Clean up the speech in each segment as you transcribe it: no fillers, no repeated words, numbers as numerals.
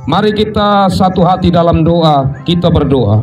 Mari kita satu hati dalam doa, kita berdoa.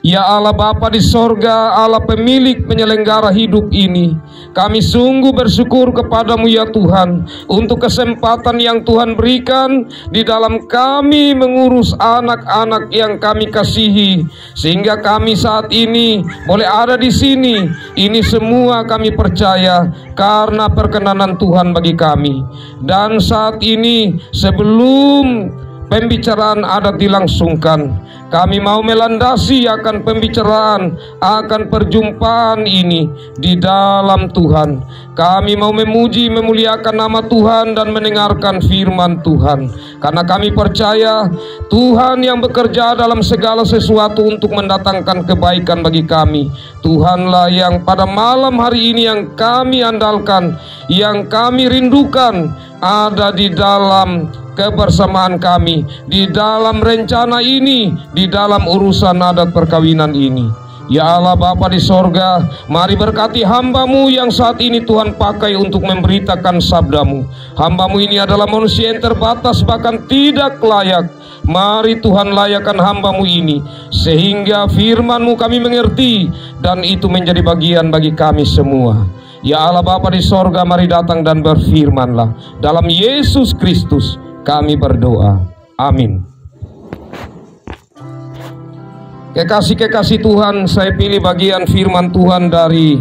Ya Allah Bapa di sorga, Allah pemilik penyelenggara hidup ini, kami sungguh bersyukur kepadamu ya Tuhan, untuk kesempatan yang Tuhan berikan di dalam kami mengurus anak-anak yang kami kasihi, sehingga kami saat ini boleh ada di sini. Ini semua kami percaya karena perkenanan Tuhan bagi kami. Dan saat ini sebelum pembicaraan adat dilangsungkan, kami mau melandasi akan pembicaraan, akan perjumpaan ini di dalam Tuhan. Kami mau memuji, memuliakan nama Tuhan dan mendengarkan firman Tuhan. Karena kami percaya Tuhan yang bekerja dalam segala sesuatu untuk mendatangkan kebaikan bagi kami. Tuhanlah yang pada malam hari ini yang kami andalkan, yang kami rindukan, ada di dalam kebersamaan kami, di dalam rencana ini, di dalam urusan adat perkawinan ini. Ya Allah Bapa di sorga, mari berkati hamba-Mu yang saat ini Tuhan pakai untuk memberitakan sabda-Mu. Hamba-Mu ini adalah manusia yang terbatas, bahkan tidak layak. Mari Tuhan layakkan hamba-Mu ini, sehingga firman-Mu kami mengerti, dan itu menjadi bagian bagi kami semua. Ya Allah Bapa di sorga, mari datang dan berfirmanlah. Dalam Yesus Kristus kami berdoa. Amin. Kekasih-kekasih Tuhan, saya pilih bagian firman Tuhan dari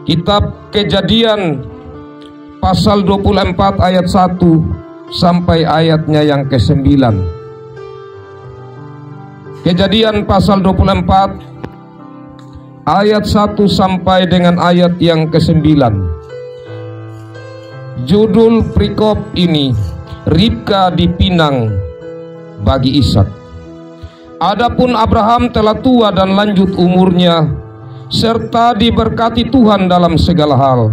kitab Kejadian pasal 24 ayat 1 sampai ayatnya yang ke-9. Kejadian pasal 24 ayat 1 sampai dengan ayat yang ke-9. Judul perikop ini, Ribka dipinang bagi Ishak. Adapun Abraham telah tua dan lanjut umurnya, serta diberkati Tuhan dalam segala hal.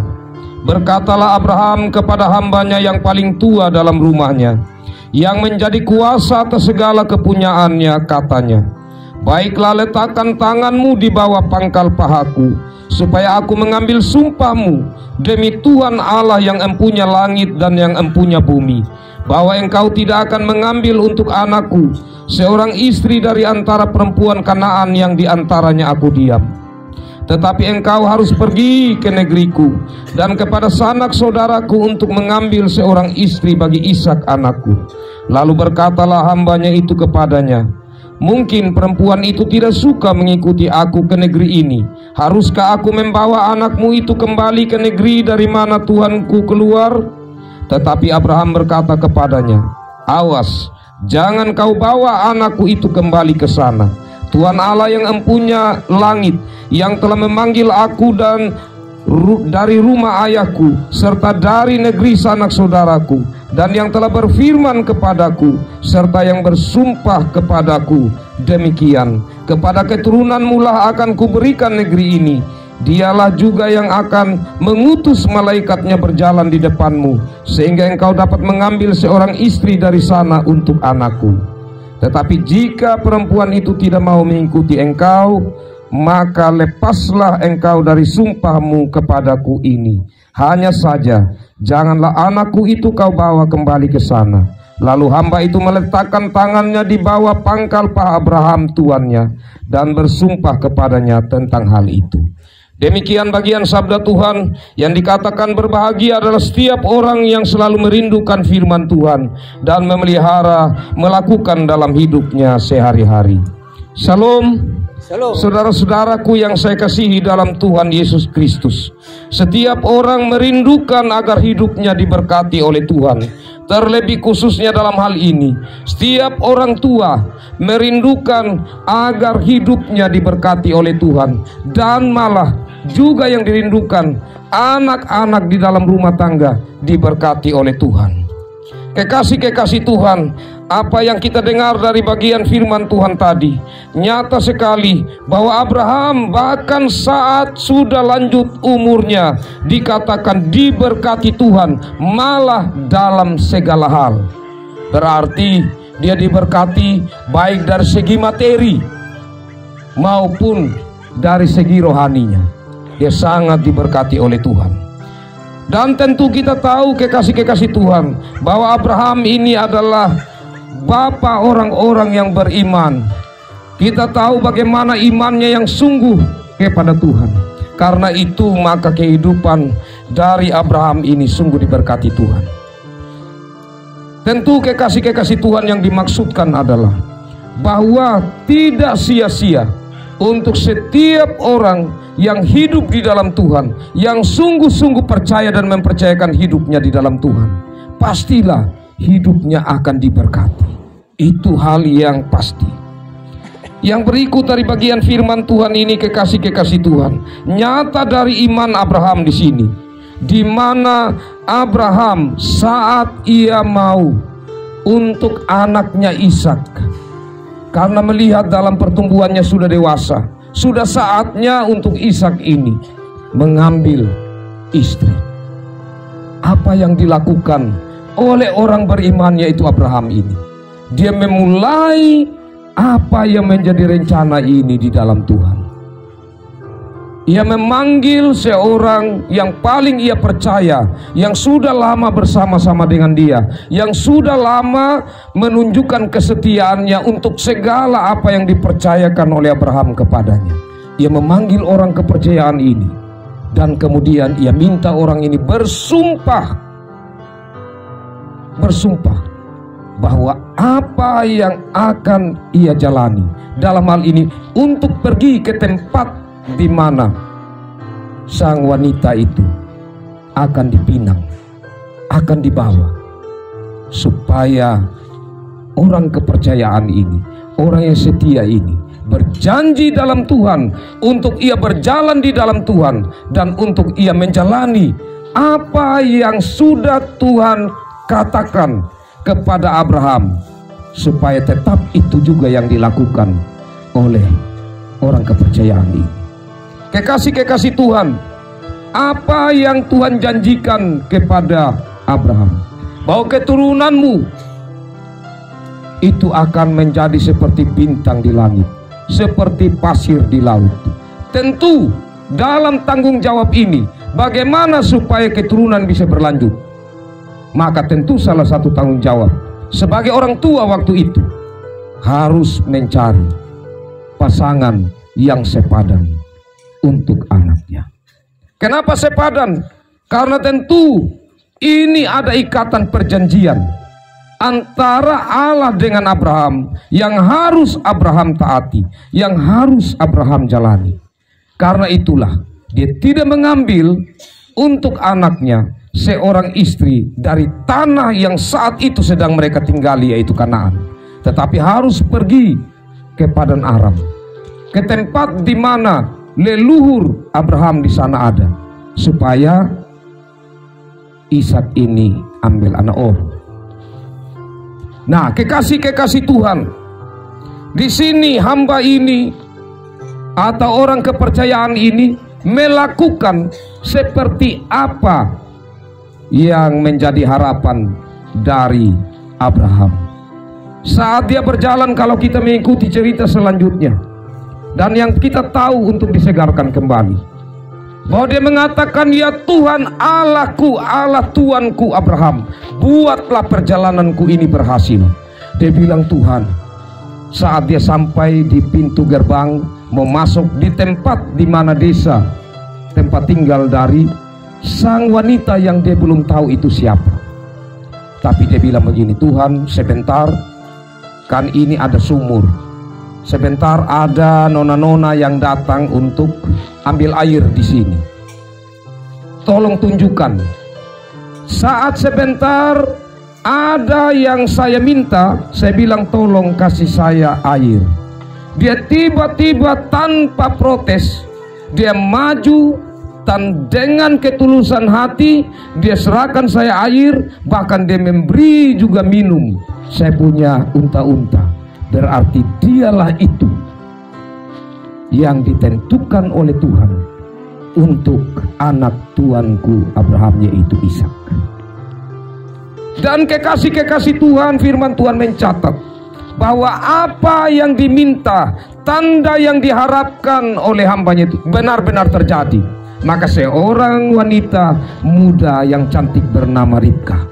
Berkatalah Abraham kepada hambanya yang paling tua dalam rumahnya, yang menjadi kuasa atas segala kepunyaannya, katanya, baiklah, letakkan tanganmu di bawah pangkal pahaku, supaya aku mengambil sumpahmu demi Tuhan Allah yang empunya langit dan yang empunya bumi, bahwa engkau tidak akan mengambil untuk anakku seorang istri dari antara perempuan Kanaan yang diantaranya aku diam. Tetapi engkau harus pergi ke negeriku dan kepada sanak saudaraku untuk mengambil seorang istri bagi Ishak anakku. Lalu berkatalah hambanya itu kepadanya, mungkin perempuan itu tidak suka mengikuti aku ke negeri ini. Haruskah aku membawa anakmu itu kembali ke negeri dari mana Tuhanku keluar? Tetapi Abraham berkata kepadanya, awas, jangan kau bawa anakku itu kembali ke sana. Tuhan Allah yang empunya langit, yang telah memanggil aku dan dari rumah ayahku, serta dari negeri sanak saudaraku, dan yang telah berfirman kepadaku, serta yang bersumpah kepadaku, demikian, kepada keturunanmu lah akan kuberikan negeri ini. Dialah juga yang akan mengutus malaikatnya berjalan di depanmu, sehingga engkau dapat mengambil seorang istri dari sana untuk anakku. Tetapi jika perempuan itu tidak mau mengikuti engkau, maka lepaslah engkau dari sumpahmu kepadaku ini. Hanya saja janganlah anakku itu kau bawa kembali ke sana. Lalu hamba itu meletakkan tangannya di bawah pangkal paha Abraham tuannya, dan bersumpah kepadanya tentang hal itu. Demikian bagian sabda Tuhan. Yang dikatakan berbahagia adalah setiap orang yang selalu merindukan firman Tuhan dan memelihara, melakukan dalam hidupnya sehari-hari. Shalom. Saudara-saudaraku yang saya kasihi dalam Tuhan Yesus Kristus, setiap orang merindukan agar hidupnya diberkati oleh Tuhan. Terlebih khususnya dalam hal ini, setiap orang tua merindukan agar hidupnya diberkati oleh Tuhan. Dan malah juga yang dirindukan, anak-anak di dalam rumah tangga diberkati oleh Tuhan. Kekasih-kekasih Tuhan, apa yang kita dengar dari bagian firman Tuhan tadi, nyata sekali bahwa Abraham bahkan saat sudah lanjut umurnya dikatakan diberkati Tuhan, malah dalam segala hal. Berarti dia diberkati baik dari segi materi maupun dari segi rohaninya. Dia sangat diberkati oleh Tuhan. Dan tentu kita tahu, kekasih-kekasih Tuhan, bahwa Abraham ini adalah Bapa orang-orang yang beriman. Kita tahu bagaimana imannya yang sungguh kepada Tuhan. Karena itu maka kehidupan dari Abraham ini sungguh diberkati Tuhan. Tentu kekasih-kekasih Tuhan yang dimaksudkan adalah bahwa tidak sia-sia untuk setiap orang yang hidup di dalam Tuhan, yang sungguh-sungguh percaya dan mempercayakan hidupnya di dalam Tuhan, pastilah hidupnya akan diberkati. Itu hal yang pasti. Yang berikut dari bagian firman Tuhan ini, kekasih-kekasih Tuhan, nyata dari iman Abraham di sini, di mana Abraham saat ia mau untuk anaknya Ishak, karena melihat dalam pertumbuhannya sudah dewasa, sudah saatnya untuk Ishak ini mengambil istri. Apa yang dilakukan oleh orang beriman yaitu Abraham ini? Dia memulai apa yang menjadi rencana ini di dalam Tuhan. Ia memanggil seorang yang paling ia percaya, yang sudah lama bersama-sama dengan dia, yang sudah lama menunjukkan kesetiaannya untuk segala apa yang dipercayakan oleh Abraham kepadanya. Ia memanggil orang kepercayaan ini, dan kemudian ia minta orang ini bersumpah bahwa apa yang akan ia jalani dalam hal ini untuk pergi ke tempat di mana sang wanita itu akan dipinang, akan dibawa, supaya orang kepercayaan ini, orang yang setia ini berjanji dalam Tuhan untuk ia berjalan di dalam Tuhan dan untuk ia menjalani apa yang sudah Tuhan katakan kepada Abraham, supaya tetap itu juga yang dilakukan oleh orang kepercayaan ini. Kekasih-kekasih Tuhan, apa yang Tuhan janjikan kepada Abraham, bahwa keturunanmu itu akan menjadi seperti bintang di langit, seperti pasir di laut. Tentu dalam tanggung jawab ini, bagaimana supaya keturunan bisa berlanjut? Maka tentu salah satu tanggung jawab sebagai orang tua waktu itu harus mencari pasangan yang sepadan untuk anaknya. Kenapa sepadan? Karena tentu ini ada ikatan perjanjian antara Allah dengan Abraham yang harus Abraham taati, yang harus Abraham jalani. Karena itulah dia tidak mengambil untuk anaknya seorang istri dari tanah yang saat itu sedang mereka tinggali, yaitu Kanaan, tetapi harus pergi ke Padan Aram, ke tempat di mana leluhur Abraham di sana ada, supaya Ishak ini ambil anak orang. Nah, kekasih-kekasih Tuhan, di sini hamba ini atau orang kepercayaan ini melakukan seperti apa yang menjadi harapan dari Abraham saat dia berjalan. Kalau kita mengikuti cerita selanjutnya, dan yang kita tahu untuk disegarkan kembali, bahwa dia mengatakan, ya Tuhan Allahku, Allah Tuanku Abraham, buatlah perjalananku ini berhasil. Dia bilang Tuhan, saat dia sampai di pintu gerbang mau masuk di tempat di mana desa tempat tinggal dari sang wanita yang dia belum tahu itu siapa. Tapi dia bilang begini, Tuhan sebentar, kan ini ada sumur, sebentar ada nona-nona yang datang untuk ambil air di sini, tolong tunjukkan. Saat sebentar ada yang saya minta, saya bilang tolong kasih saya air. Dia tiba-tiba tanpa protes, dia maju dan dengan ketulusan hati dia serahkan saya air, bahkan dia memberi juga minum. Saya punya unta-unta, berarti dialah itu yang ditentukan oleh Tuhan untuk anak tuanku Abraham, yaitu Ishak. Dan kekasih-kekasih Tuhan, firman Tuhan mencatat bahwa apa yang diminta, tanda yang diharapkan oleh hambanya itu benar-benar terjadi. Maka seorang wanita muda yang cantik bernama Ribka,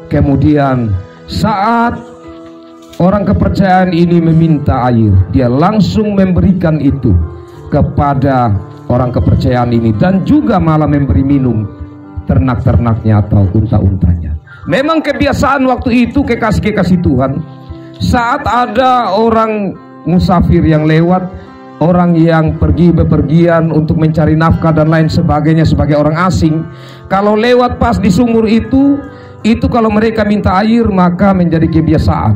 kemudian saat orang kepercayaan ini meminta air, dia langsung memberikan itu kepada orang kepercayaan ini, dan juga malah memberi minum ternak-ternaknya atau unta-untanya. Memang kebiasaan waktu itu, kekasih-kekasih Tuhan, saat ada orang musafir yang lewat, orang yang pergi bepergian untuk mencari nafkah dan lain sebagainya sebagai orang asing, kalau lewat pas di sumur itu kalau mereka minta air, maka menjadi kebiasaan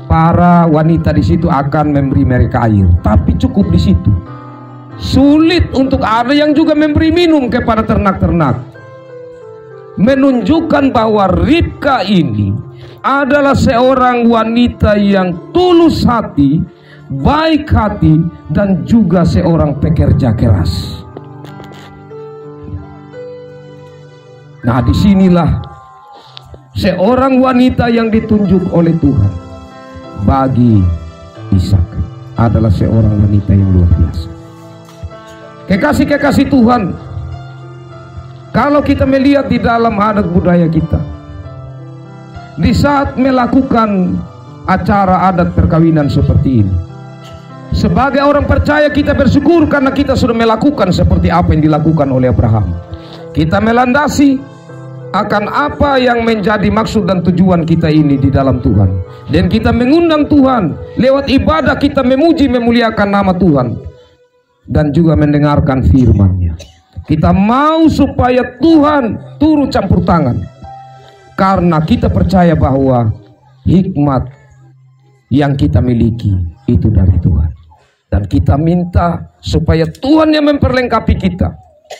para wanita di situ akan memberi mereka air. Tapi cukup di situ. Sulit untuk ada yang juga memberi minum kepada ternak-ternak. Menunjukkan bahwa Ribka ini adalah seorang wanita yang tulus hati, baik hati, dan juga seorang pekerja keras. Nah, disinilah seorang wanita yang ditunjuk oleh Tuhan bagi Ishak adalah seorang wanita yang luar biasa. Kekasih-kekasih Tuhan, kalau kita melihat di dalam adat budaya kita, di saat melakukan acara adat perkawinan seperti ini, sebagai orang percaya kita bersyukur karena kita sudah melakukan seperti apa yang dilakukan oleh Abraham. Kita melandasi akan apa yang menjadi maksud dan tujuan kita ini di dalam Tuhan, dan kita mengundang Tuhan lewat ibadah, kita memuji memuliakan nama Tuhan dan juga mendengarkan firman-Nya. Kita mau supaya Tuhan turut campur tangan, karena kita percaya bahwa hikmat yang kita miliki itu dari Tuhan, dan kita minta supaya Tuhan yang memperlengkapi kita,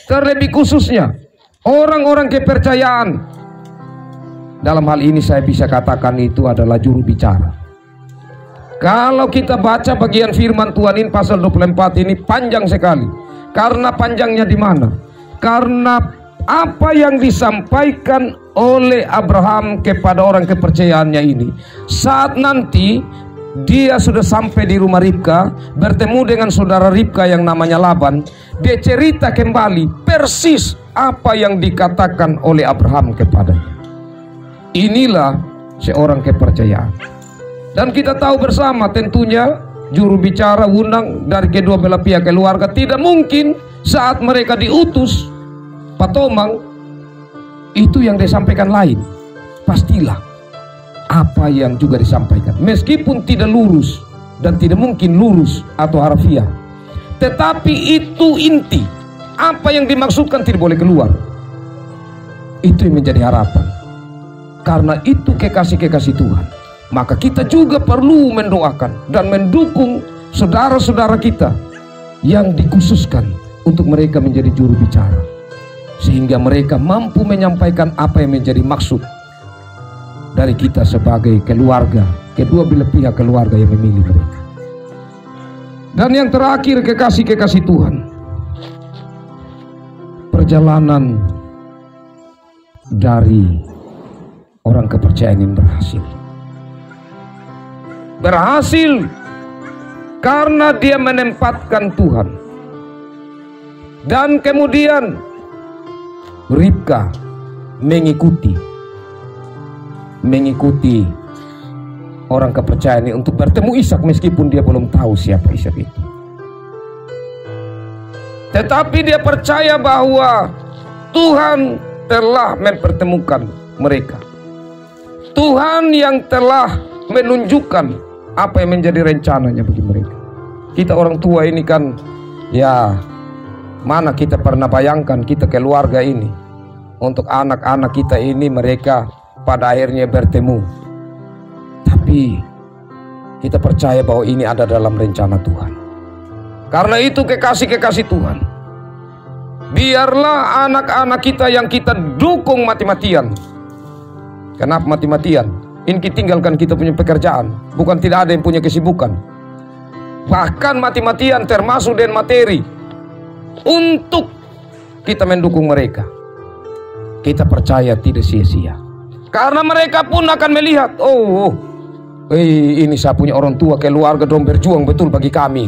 terlebih khususnya orang-orang kepercayaan. Dalam hal ini saya bisa katakan itu adalah juru bicara. Kalau kita baca bagian firman Tuhan ini, pasal 24 ini panjang sekali. Karena panjangnya di mana? Karena apa yang disampaikan oleh Abraham kepada orang kepercayaannya ini, saat nanti dia sudah sampai di rumah Ribka, bertemu dengan saudara Ribka yang namanya Laban, dia cerita kembali persis apa yang dikatakan oleh Abraham kepadanya. Inilah seorang kepercayaan. Dan kita tahu bersama tentunya juru bicara undang dari kedua belah pihak keluarga. Tidak mungkin saat mereka diutus patomang itu yang disampaikan lain. Pastilah apa yang juga disampaikan, meskipun tidak lurus dan tidak mungkin lurus atau harfiah, tetapi itu inti. Apa yang dimaksudkan tidak boleh keluar. Itu yang menjadi harapan. Karena itu kekasih-kekasih Tuhan, maka kita juga perlu mendoakan dan mendukung saudara-saudara kita yang dikhususkan untuk mereka menjadi juru bicara, sehingga mereka mampu menyampaikan apa yang menjadi maksud dari kita sebagai keluarga, kedua belah pihak keluarga yang memilih mereka. Dan yang terakhir, kekasih-kekasih Tuhan, perjalanan dari orang kepercayaan yang berhasil karena dia menempatkan Tuhan. Dan kemudian Ribka mengikuti orang kepercayaan ini untuk bertemu Ishak, meskipun dia belum tahu siapa Ishak itu. Tetapi dia percaya bahwa Tuhan telah mempertemukan mereka. Tuhan yang telah menunjukkan apa yang menjadi rencananya bagi mereka. Kita orang tua ini kan, ya, mana kita pernah bayangkan kita keluarga ini, untuk anak-anak kita ini mereka pada akhirnya bertemu. Tapi kita percaya bahwa ini ada dalam rencana Tuhan. Karena itu kekasih-kekasih Tuhan, biarlah anak-anak kita yang kita dukung mati-matian. Kenapa mati-matian? Ini tinggalkan kita punya pekerjaan, bukan tidak ada yang punya kesibukan. Bahkan mati-matian termasuk dengan materi untuk kita mendukung mereka. Kita percaya tidak sia-sia, karena mereka pun akan melihat, ini saya punya orang tua keluarga dong berjuang betul bagi kami.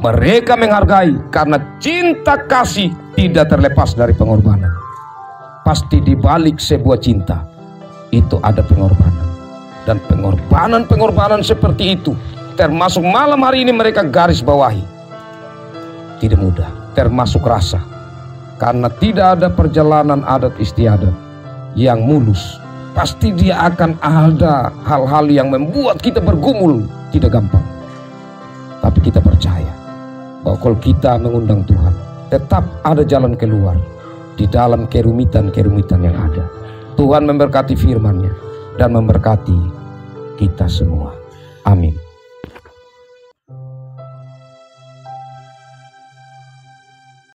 Mereka menghargai karena cinta kasih tidak terlepas dari pengorbanan. Pasti di balik sebuah cinta itu ada pengorbanan. Dan pengorbanan-pengorbanan seperti itu, termasuk malam hari ini mereka garis bawahi, tidak mudah, termasuk rasa. Karena tidak ada perjalanan adat istiadat yang mulus. Pasti dia akan ada hal-hal yang membuat kita bergumul, tidak gampang. Tapi kita percaya bahwa kalau kita mengundang Tuhan, tetap ada jalan keluar di dalam kerumitan-kerumitan yang ada. Tuhan memberkati firman-Nya dan memberkati kita semua. Amin.